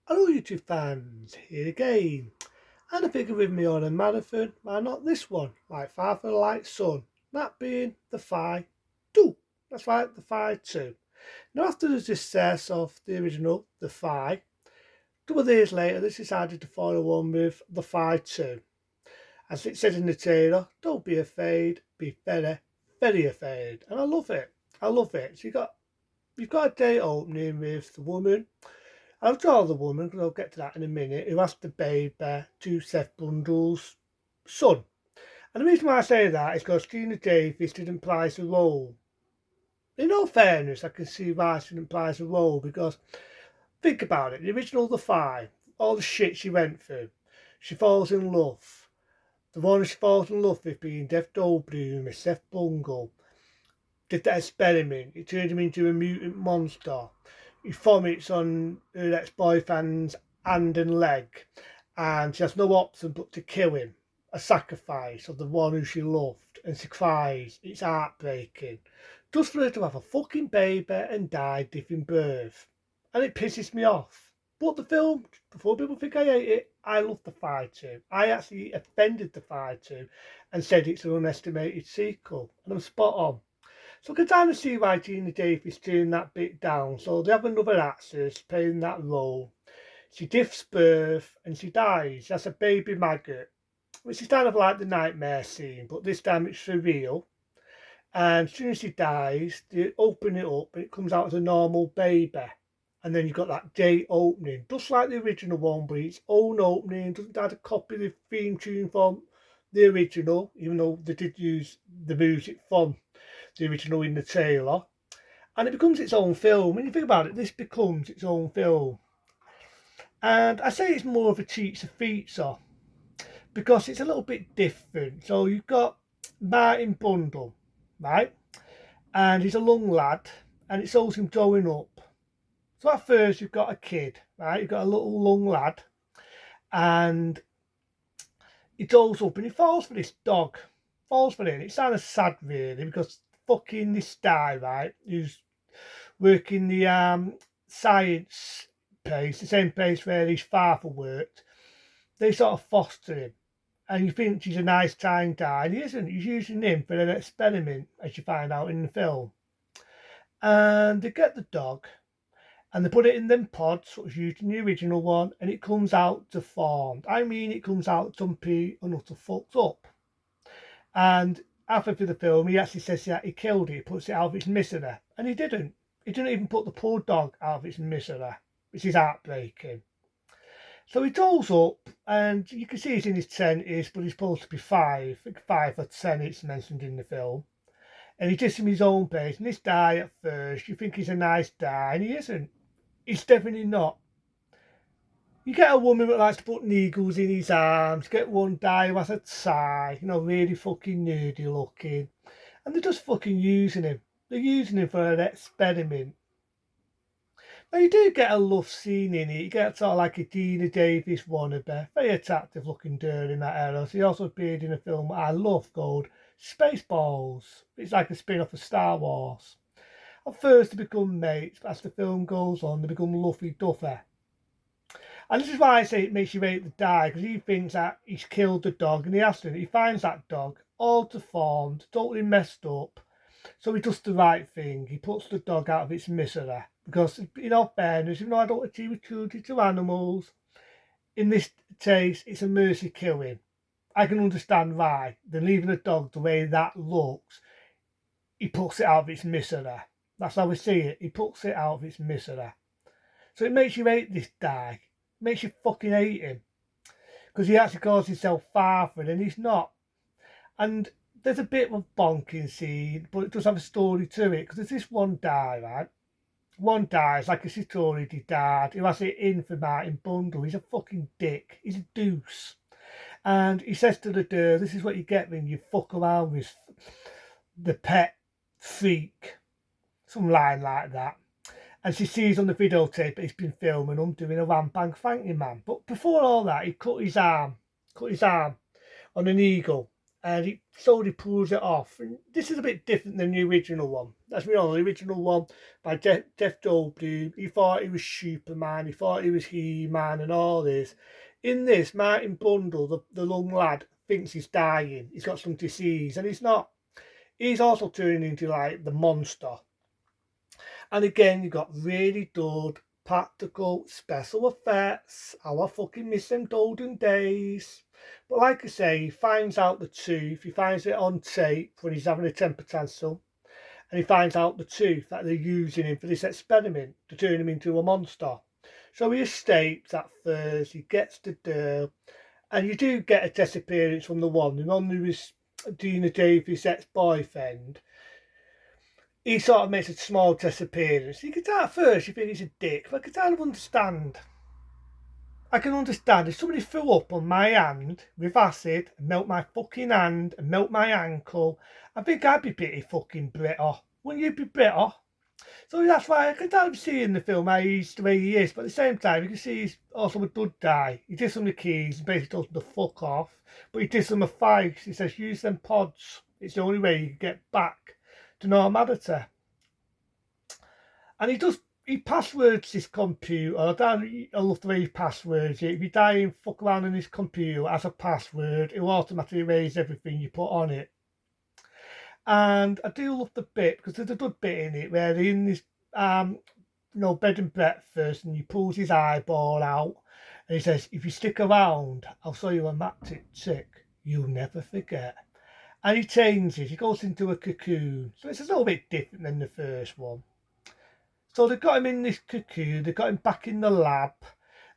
Hello YouTube fans, here again. And a figure with me on a marathon, why not this one, like Far from the Light Sun, that being the Phi 2. That's right, the Phi 2. Now after the success of the original, the Phi, a couple of days later they decided to follow on with the Phi 2. As it says in the trailer, don't be afraid, be very, very afraid. And I love it. I love it. So you've got a day opening with the woman. I'll draw the woman, because I'll get to that in a minute, who has the baby to Seth Bundle's son. And the reason why I say that is because Gina Davis didn't play the role. In all fairness, I can see why she didn't play the role, because think about it, the original The Five, all the shit she went through, she falls in love. The one she falls in love with being Jeff Goldblum with Seth Bungle. Did that experiment, it turned him into a mutant monster. He vomits on her ex-boyfriend's hand and leg, and she has no option but to kill him. A sacrifice of the one who she loved, and she cries. It's heartbreaking. Just for her to have a fucking baby and die giving birth. And it pisses me off. But the film, before people think I hate it, I love the Phi 2. I actually offended the Phi 2 and said it's an unestimated sequel. And I'm spot on. So I can kind of see why Gina Davis turned that bit down. So they have another actress playing that role. She gives birth and she dies. She has a baby maggot, which is kind of like the nightmare scene, but this time it's for real. And as soon as she dies, they open it up and it comes out as a normal baby. And then you've got that day opening, just like the original one, but its own opening. Doesn't have to copy the theme tune from the original, even though they did use the music from the original in the trailer, and it becomes its own film. When you think about it, this becomes its own film. And I say it's more of a cheats feature because it's a little bit different. So you've got Martin Bundle, right? And he's a young lad, and it shows him growing up. So at first you've got a kid, right? You've got a little young lad, and he grows up and he falls for this dog. Falls for it. It's kind of sad really because fucking this guy, right, who's working the science place, the same place where his father worked, they sort of foster him. And you think he's a nice, kind guy, and he isn't. He's using him for an experiment, as you find out in the film. And they get the dog, and they put it in them pods, which was used in the original one, and it comes out deformed. I mean, it comes out dumpy and utter fucked up. And halfway through the film, he actually says that he killed it, he puts it out of its misery, and he didn't. He didn't even put the poor dog out of its misery, which is heartbreaking. So he dolls up, and you can see he's in his 20s, but he's supposed to be 5. I think 5 or 10, it's mentioned in the film. And he gives him his own pace. And this guy, at first, you think he's a nice guy, and he isn't. He's definitely not. You get a woman that likes to put needles in his arms, get one guy who has a tie, really fucking nerdy looking. And they're just fucking using him. They're using him for an experiment. Now you do get a love scene in it. You get sort of like a Gina Davis wannabe. Very attractive looking girl in that era. She also appeared in a film I love called Spaceballs. It's like a spin-off of Star Wars. At first they become mates, but as the film goes on, they become lovey-dovey. And this is why I say it makes you hate the guy, because he thinks that he's killed the dog, and he hasn't. He finds that dog all deformed, totally messed up. So he does the right thing. He puts the dog out of its misery. Because, in all fairness, even though I don't achieve cruelty to animals, in this case, it's a mercy killing. I can understand why. They're leaving a dog the way that looks. He puts it out of its misery. That's how we see it. He puts it out of its misery. So it makes you hate this guy. It makes you fucking hate him. Because he actually calls himself father and he's not. And there's a bit of a bonking scene, but it does have a story to it. Because there's this one guy, right? One dies like a Satori dad who has it in for Martin Bundle. He's a fucking dick. He's a deuce. And he says to the girl, this is what you get when you fuck around with the pet freak. Some line like that. And she sees on the videotape that he's been filming him doing a wham bang thank you man. But before all that, he cut his arm on an eagle. and he slowly pulls it off. And this is a bit different than the original one. As we know, the original one by Jeff Goldblum, he thought he was Superman, he thought he was He-Man and all this. In this, Martin Bundle, the young lad, thinks he's dying. He's got some disease, and he's not. He's also turning into like the monster. And again, you got really good practical special effects. How I fucking miss them golden days. But like I say, he finds out the tooth. He finds it on tape when he's having a temper tantrum. And he finds out the tooth that they're using him for this experiment to turn him into a monster. So he escapes at first. He gets the dough. And you do get a disappearance from the one who was Dina Davis' ex-boyfriend. He sort of makes a small disappearance. You can tell at first you think he's a dick, but I can kind of understand. I can understand if somebody threw up on my hand with acid and melt my fucking hand and melt my ankle, I think I'd be pretty fucking bitter. Wouldn't you be bitter? So that's why I can tell him see in the film how he's the way he is, but at the same time you can see he's also a good guy. He gives them the keys and basically tells them to fuck off, but he gives them a fight. He says use them pods. It's the only way you can get back to normality. And he passwords his computer. I love the way he passwords it. If you die and fuck around in his computer as a password, it will automatically erase everything you put on it. And I do love the bit, because there's a good bit in it where they're in this bed and breakfast, and he pulls his eyeball out and he says, if you stick around, I'll show you a magic trick you'll never forget. And he changes, he goes into a cocoon. So it's a little bit different than the first one. So they've got him in this cocoon, they've got him back in the lab,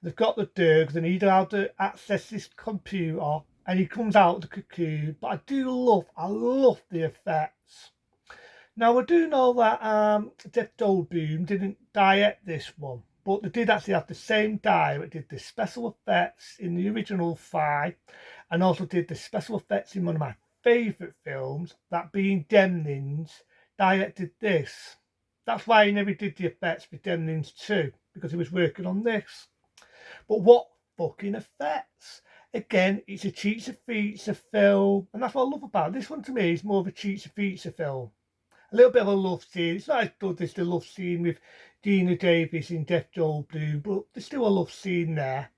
they've got the dogs, they need how to access this computer, and he comes out of the cocoon. But I love the effects. Now I do know that Jeff Goldblum didn't direct this one, but they did actually have the same guy that did the special effects in the original Fi, and also did the special effects in one of my favourite films, that being Demnins, directed this. That's why he never did the effects for Demnins 2, because he was working on this. But what fucking effects! Again, it's a cheats feature film, and that's what I love about it. This one to me is more of a cheats feature film. A little bit of a love scene. It's not as good as the love scene with Dina Davis in Jeff Goldblum, but there's still a love scene there.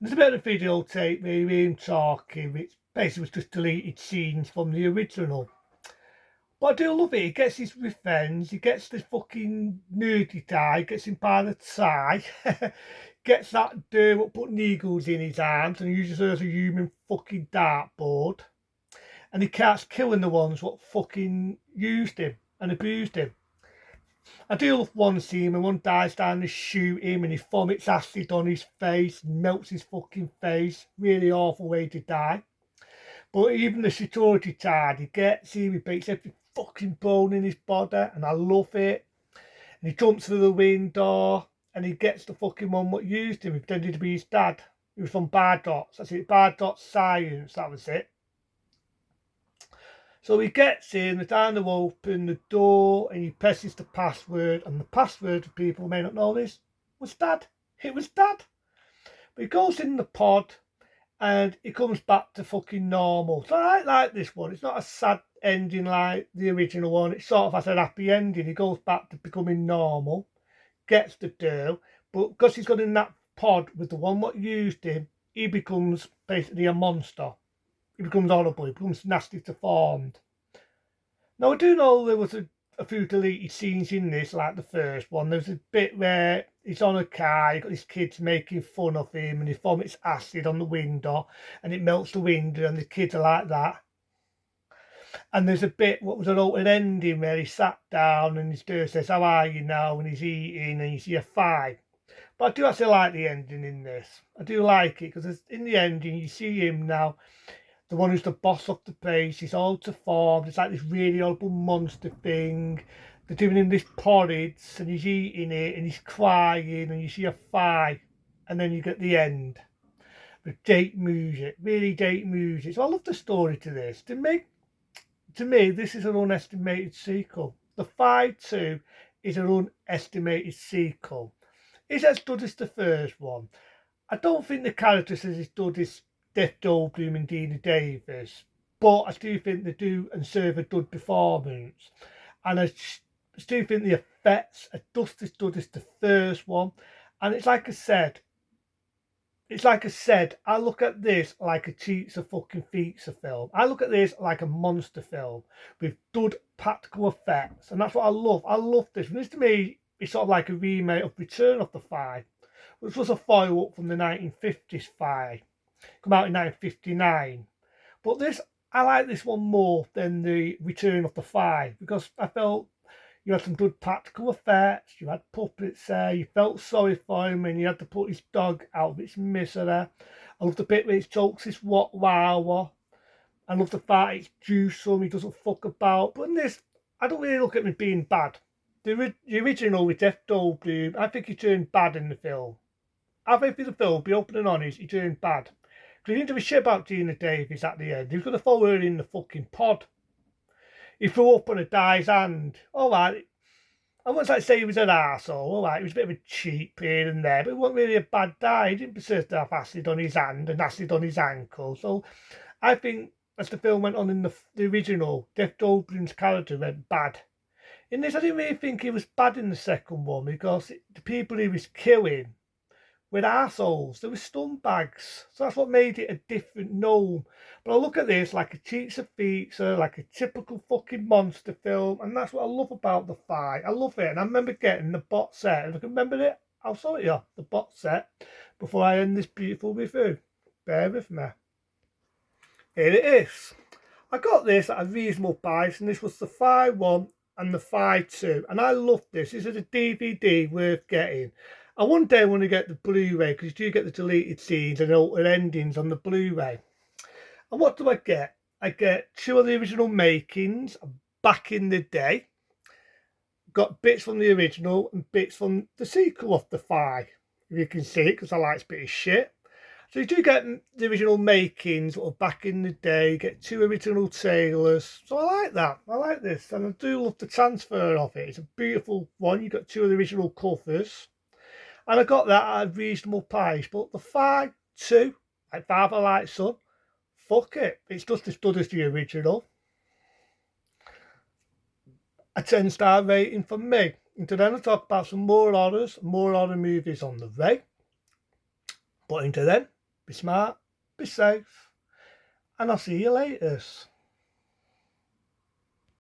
And there's a bit of a videotape with him talking, which basically was just deleted scenes from the original. But I do love it. He gets his revenge. He gets the fucking nerdy guy, gets him by the tie, gets that dude what put needles in his arms and uses her as a human fucking dartboard. And he starts killing the ones what fucking used him and abused him. I do love one scene when one dies down to shoot him and he vomits acid on his face, melts his fucking face. Really awful way to die. But even the security guard, he gets him, he breaks every fucking bone in his body, and I love it. And he jumps through the window, and he gets the fucking one what used him. He pretended to be his dad. He was from Bardots. That's it, Bardots Science, that was it. So he gets in, the time to open the door, and he presses the password, and the password, for people who may not know this, was Dad. It was Dad. But he goes in the pod, and it comes back to fucking normal. So I like this one. It's not a sad ending like the original one. It sort of has a happy ending. He goes back to becoming normal, gets the dough, but because he's got in that pod with the one what used him, he becomes basically a monster. He becomes horrible. He becomes nasty deformed. Now I do know there was a few deleted scenes in this, like the first one. There's a bit where he's on a car, you've got his kids making fun of him, and he vomits acid on the window, and it melts the window, and the kids are like that. And there's a bit, what was an altered ending, where he sat down, and his dad says, how are you now? And he's eating, and you see a 5. But I do actually like the ending in this. I do like it, because in the ending, you see him now, the one who's the boss of the place. He's all deformed. It's like this really horrible monster thing. They're doing him this porridge and he's eating it and he's crying and you see a 5 and then you get the end with date music, really date music. So I love the story to this. To me, this is an unestimated sequel. The Fi 2 is an unestimated sequel. It's as good as the first one. I don't think the characters are as good as Jeff Goldblum and Dina Davis, but I do think they do and serve a good performance. And I do think the effects are just as good as the first one. And it's like I said, I look at this like a cheats a fucking feature film. I look at this like a monster film with good practical effects, and that's what I love. I love this. And this to me is sort of like a remake of Return of the Fly, which was a follow up from the 1950s Fly, come out in 1959. But this, I like this one more than the Return of the Fly because I felt you had some good practical effects, you had puppets there, you felt sorry for him when he had to put his dog out of its misery. I love the bit where he chokes his Wawa. I love the fact it's gruesome, he doesn't fuck about. But in this, I don't really look at him being bad. The original with Jeff Goldblum, I think he turned bad in the film. I think for the film, be open and honest, he turned bad. Because he didn't give a shit about Gina Davis at the end. He was going to follow her in the fucking pod. He threw up on a guy's hand. All right. I wouldn't like to say he was an arsehole. All right, he was a bit of a cheap here and there, but he wasn't really a bad guy. He didn't deserve to have acid on his hand and acid on his ankle. So I think as the film went on in the original, Jeff Goldblum's character went bad. In this, I didn't really think he was bad in the second one because the people he was killing with arseholes. They were scumbags. So that's what made it a different gnome. But I look at this like a cheats a feature, like a typical fucking monster film, and that's what I love about the fight. I love it. And I remember getting the box set. And I can remember it, I'll show it you, the box set, before I end this beautiful review. Bear with me. Here it is. I got this at a reasonable price, and this was the Fly 1 and the Fly 2. And I love this. This is a DVD worth getting. And one day I want to get the Blu-ray because you do get the deleted scenes and altered endings on the Blu-ray. And what do I get? I get 2 of the original makings back in the day. Got bits from the original and bits from the sequel of the Fly. If you can see it, because I like a bit of shit. So you do get the original makings sort of back in the day. You get 2 original trailers. So I like that. I like this. And I do love the transfer of it. It's a beautiful one. You got 2 of the original covers. And I got that at a reasonable price. But the Fly 2, like Father Like Son, fuck it. It's just as good as the original. A 10-star rating from me. And today I'll talk about some more horror movies on the way. But until then, be smart, be safe, and I'll see you later.